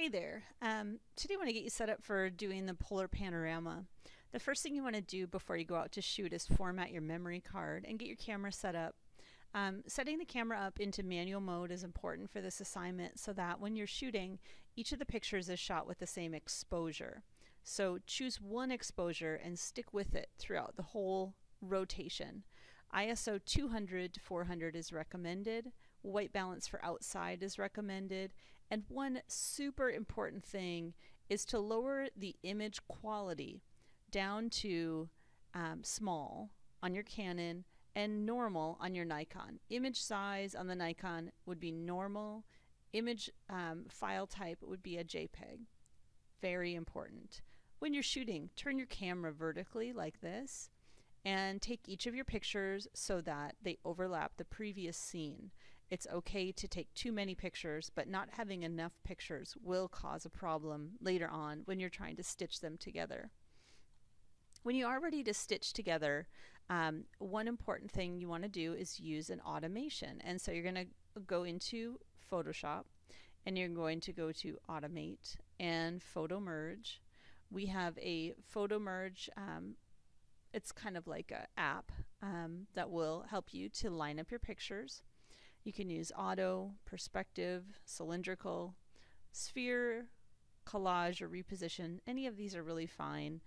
Hey there. Today I want to get you set up for doing the polar panorama. The first thing you want to do before you go out to shoot is format your memory card and get your camera set up. Setting the camera up into manual mode is important for this assignment so that when you're shooting, each of the pictures is shot with the same exposure. So choose one exposure and stick with it throughout the whole rotation. ISO 200 to 400 is recommended. White balance for outside is recommended. And one super important thing is to lower the image quality down to small on your Canon and normal on your Nikon. Image size on the Nikon would be normal. Image file type would be a JPEG. Very important. When you're shooting, turn your camera vertically like this and take each of your pictures so that they overlap the previous scene. It's okay to take too many pictures, but not having enough pictures will cause a problem later on when you're trying to stitch them together. When you are ready to stitch together, one important thing you want to do is use an automation. And so you're going to go into Photoshop and you're going to go to Automate and Photo Merge. We have a Photo Merge. It's kind of like an app that will help you to line up your pictures. You can use auto, perspective, cylindrical, sphere, collage, or reposition. Any of these are really fine.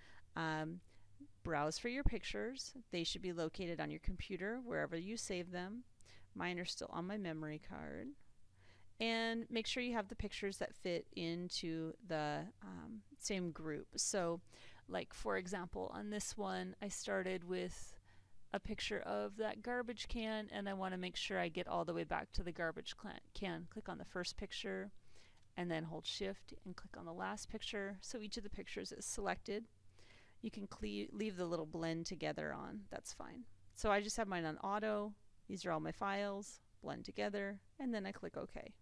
Browse for your pictures. They should be located on your computer wherever you save them. Mine are still on my memory card. And make sure you have the pictures that fit into the same group. So like for example on this one I started with a picture of that garbage can and I want to make sure I get all the way back to the garbage can. Click on the first picture and then hold shift and click on the last picture so each of the pictures is selected. You can leave the little blend together on, that's fine. So I just have mine on auto. These are all my files, blend together, and then I click OK.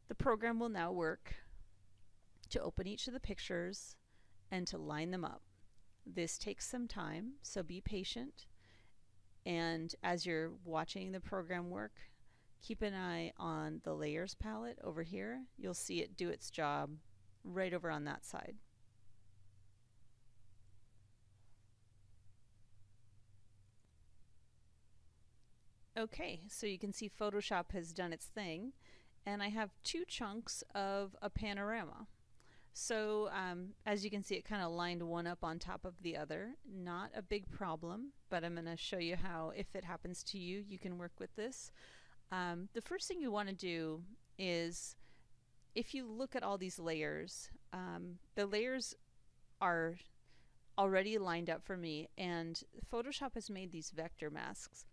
The program will now work to open each of the pictures and to line them up. This takes some time, so be patient. And as you're watching the program work, keep an eye on the layers palette over here. You'll see it do its job right over on that side. Okay, so you can see Photoshop has done its thing, and I have two chunks of a panorama. So as you can see, it kind of lined one up on top of the other. Not a big problem, but I'm going to show you how, if it happens to you, you can work with this. The first thing you want to do is, if you look at all these layers, the layers are already lined up for me, and Photoshop has made these vector masks.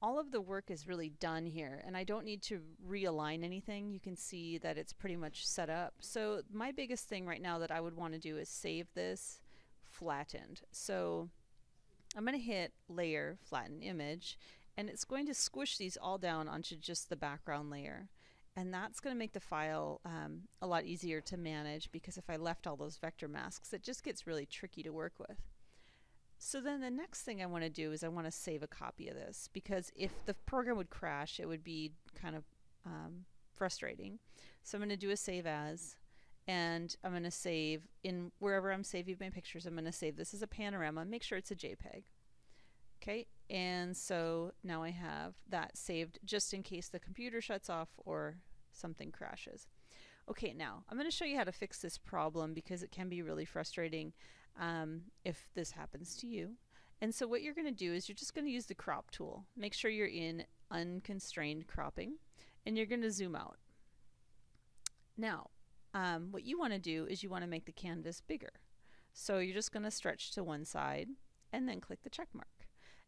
All of the work is really done here and I don't need to realign anything. You can see that it's pretty much set up. So my biggest thing right now that I would want to do is save this flattened. So I'm going to hit layer, flatten image, and it's going to squish these all down onto just the background layer. And that's going to make the file a lot easier to manage, because if I left all those vector masks, it just gets really tricky to work with. So then the next thing I want to do is I want to save a copy of this, because if the program would crash, it would be kind of frustrating. So I'm going to do a save as, and I'm going to save in wherever I'm saving my pictures. I'm going to save this as a panorama. Make sure it's a JPEG. Okay, and so now I have that saved just in case the computer shuts off or something crashes. Okay, now I'm going to show you how to fix this problem, because it can be really frustrating if this happens to you. And so what you're going to do is you're just going to use the crop tool. Make sure you're in unconstrained cropping, and you're going to zoom out. Now what you want to do is you want to make the canvas bigger. So you're just going to stretch to one side and then click the check mark.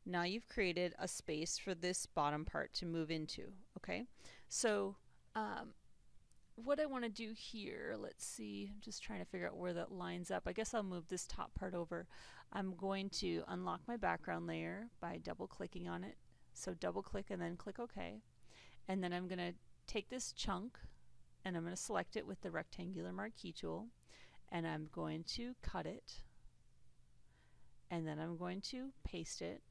Now you've created a space for this bottom part to move into. Okay, so what I want to do here, let's see, I'm just trying to figure out where that lines up. I guess I'll move this top part over. I'm going to unlock my background layer by double clicking on it. So double click and then click OK. And then I'm going to take this chunk and I'm going to select it with the rectangular marquee tool, and I'm going to cut it, and then I'm going to paste it,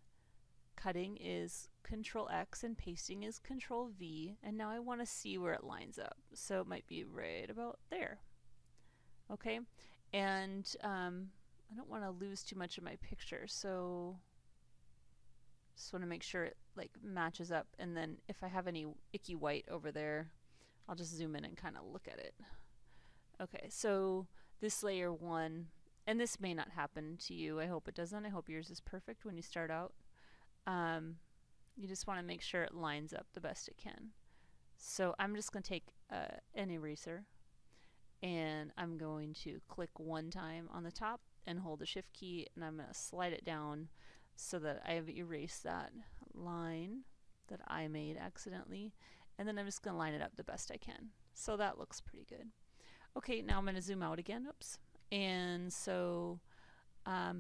cutting is Control X and pasting is Control V, and now I want to see where it lines up. So it might be right about there. Okay, and I don't want to lose too much of my picture, so just want to make sure it like matches up, and then if I have any icky white over there, I'll just zoom in and kind of look at it. Okay, so this layer 1, and this may not happen to you, I hope it doesn't, I hope yours is perfect when you start out. You just want to make sure it lines up the best it can. So I'm just going to take an eraser, and I'm going to click one time on the top and hold the shift key, and I'm going to slide it down so that I have erased that line that I made accidentally, and then I'm just going to line it up the best I can. So that looks pretty good. Okay, now I'm going to zoom out again. Oops. And so I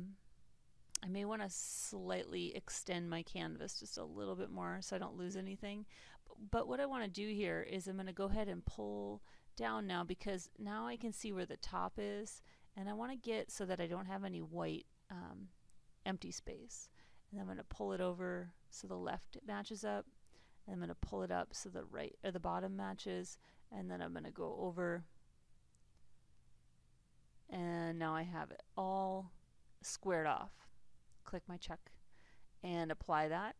may want to slightly extend my canvas just a little bit more so I don't lose anything. But what I want to do here is I'm going to go ahead and pull down now, because now I can see where the top is, and I want to get so that I don't have any white empty space. And I'm going to pull it over so the left matches up, and I'm going to pull it up so the right or the bottom matches, and then I'm going to go over, and now I have it all squared off. Click my check and apply that.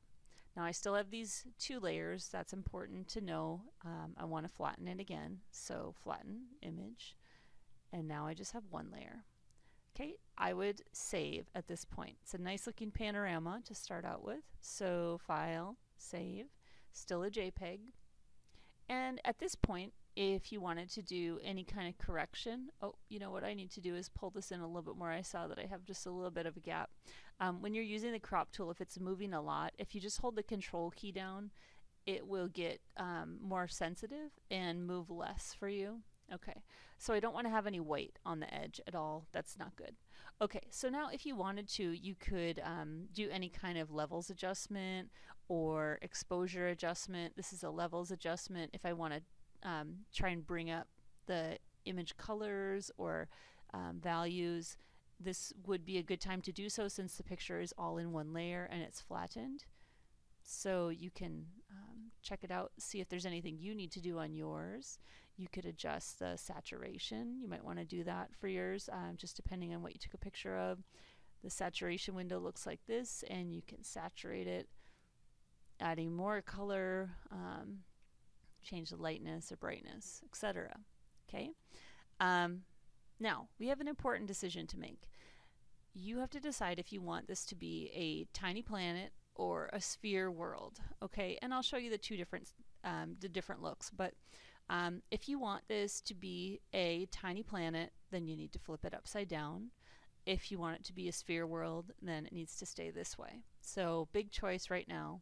Now I still have these 2 layers. That's important to know. I want to flatten it again, so flatten image, and now I just have 1 layer. Okay, I would save at this point. It's a nice looking panorama to start out with. So File, Save, still a JPEG. And at this point, if you wanted to do any kind of correction, oh, you know what I need to do is pull this in a little bit more. I saw that I have just a little bit of a gap. When you're using the crop tool, if it's moving a lot, if you just hold the control key down, it will get more sensitive and move less for you. Okay, so I don't want to have any weight on the edge at all. That's not good. Okay, so now if you wanted to, you could do any kind of levels adjustment or exposure adjustment. This is a levels adjustment if I want to try and bring up the image colors or values. This would be a good time to do so since the picture is all in 1 layer and it's flattened. So you can check it out, see if there's anything you need to do on yours. You could adjust the saturation. You might want to do that for yours, just depending on what you took a picture of. The saturation window looks like this, and you can saturate it, adding more color, change the lightness or brightness, etc. Okay. Now, we have an important decision to make. You have to decide if you want this to be a tiny planet or a sphere world, okay? And I'll show you the different looks, but if you want this to be a tiny planet, then you need to flip it upside down. If you want it to be a sphere world, then it needs to stay this way. So big choice right now.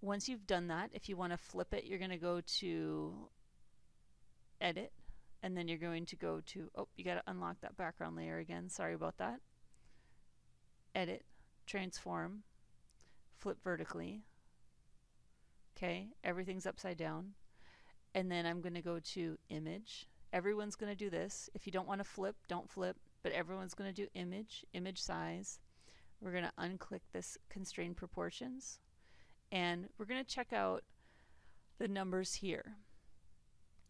Once you've done that, if you want to flip it, you're going to go to Edit, and then you're going to go to, oh, you got to unlock that background layer again. Sorry about that. Edit, Transform, flip vertically. Okay, everything's upside down. And then I'm going to go to Image. Everyone's going to do this. If you don't want to flip, don't flip, but everyone's going to do Image, Image Size. We're going to unclick this Constrain Proportions, and we're going to check out the numbers here.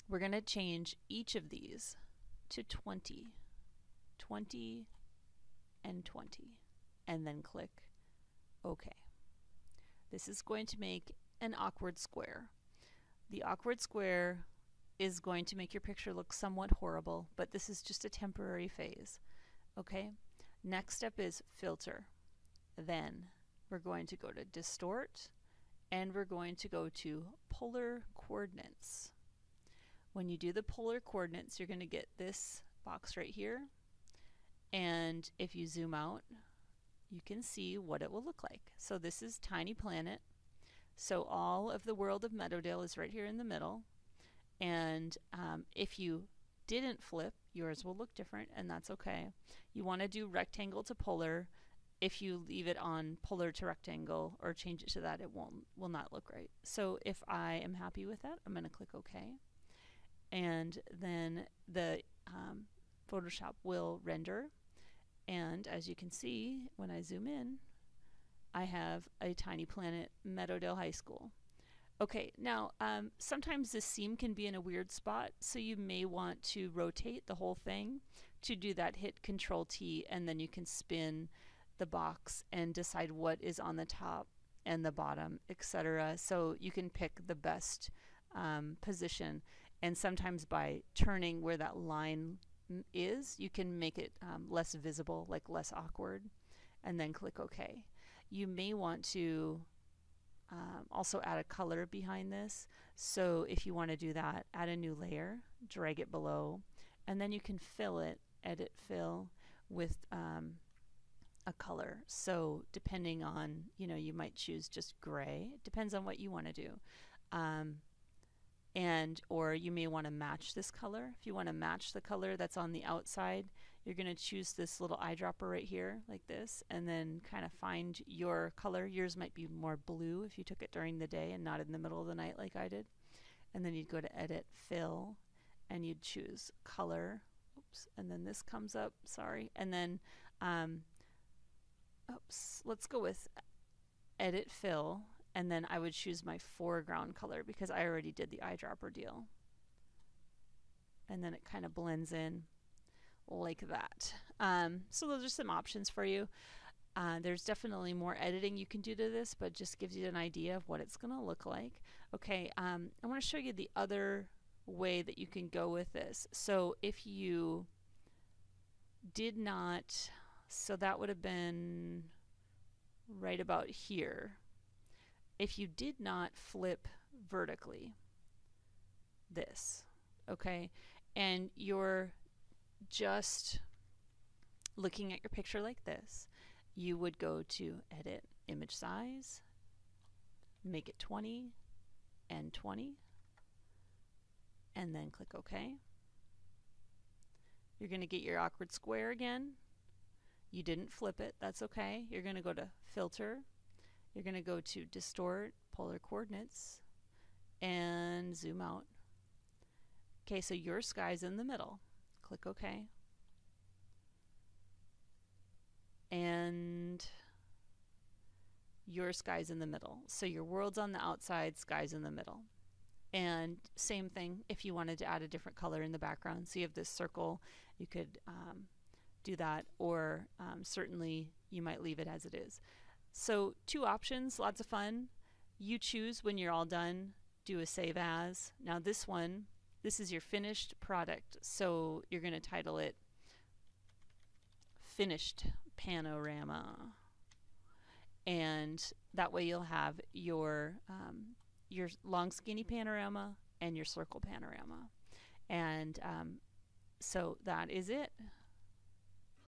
We're going to change each of these to 20, 20, and 20, and then click OK. This is going to make an awkward square. The awkward square is going to make your picture look somewhat horrible, but this is just a temporary phase. Okay? Next step is Filter. Then we're going to go to Distort, and we're going to go to Polar Coordinates. When you do the polar coordinates, you're going to get this box right here, and if you zoom out, you can see what it will look like. So this is Tiny Planet. So all of the world of Meadowdale is right here in the middle, and if you didn't flip, yours will look different, and that's okay. You want to do rectangle to polar. If you leave it on polar to rectangle or change it to that, it will not look right. So if I am happy with that, I'm going to click OK, and then the Photoshop will render, and as you can see when I zoom in, I have a tiny planet, Meadowdale High School. Okay, now sometimes this seam can be in a weird spot, so you may want to rotate the whole thing. To do that, hit Control T, and then you can spin the box and decide what is on the top and the bottom, etc. So you can pick the best position, and sometimes by turning where that line is, you can make it less visible, like less awkward, and then click OK. You may want to also add a color behind this. So if you want to do that, add a new layer, drag it below, and then you can fill it, edit fill, with a color. So depending on, you might choose just gray. It depends on what you want to do. Or you may want to match this color. If you want to match the color that's on the outside, you're going to choose this little eyedropper right here, like this, and then kind of find your color. Yours might be more blue if you took it during the day and not in the middle of the night like I did. And then you'd go to Edit, Fill, and you'd choose Color. Oops, and then this comes up, sorry. And then, let's go with Edit, Fill, and then I would choose my foreground color because I already did the eyedropper deal. And then it kind of blends in like that. So those are some options for you. There's definitely more editing you can do to this, but just gives you an idea of what it's going to look like. Okay, I want to show you the other way that you can go with this. So if you did not, so that would have been right about here. If you did not flip vertically, this, okay, and you're just looking at your picture like this, you would go to Edit, Image Size, make it 20 and 20, and then click OK. You're going to get your awkward square again. You didn't flip it, that's okay. You're going to go to Filter, you're going to go to Distort, Polar Coordinates, and zoom out. Okay, so your sky's in the middle. Click OK. And your sky's in the middle. So your world's on the outside, sky's in the middle. And same thing if you wanted to add a different color in the background. So you have this circle, you could do that, or certainly you might leave it as it is. So 2 options, lots of fun. You choose when you're all done, do a save as. Now this one, this is your finished product. So you're going to title it Finished Panorama. And that way you'll have your long skinny panorama and your circle panorama. And so that is it.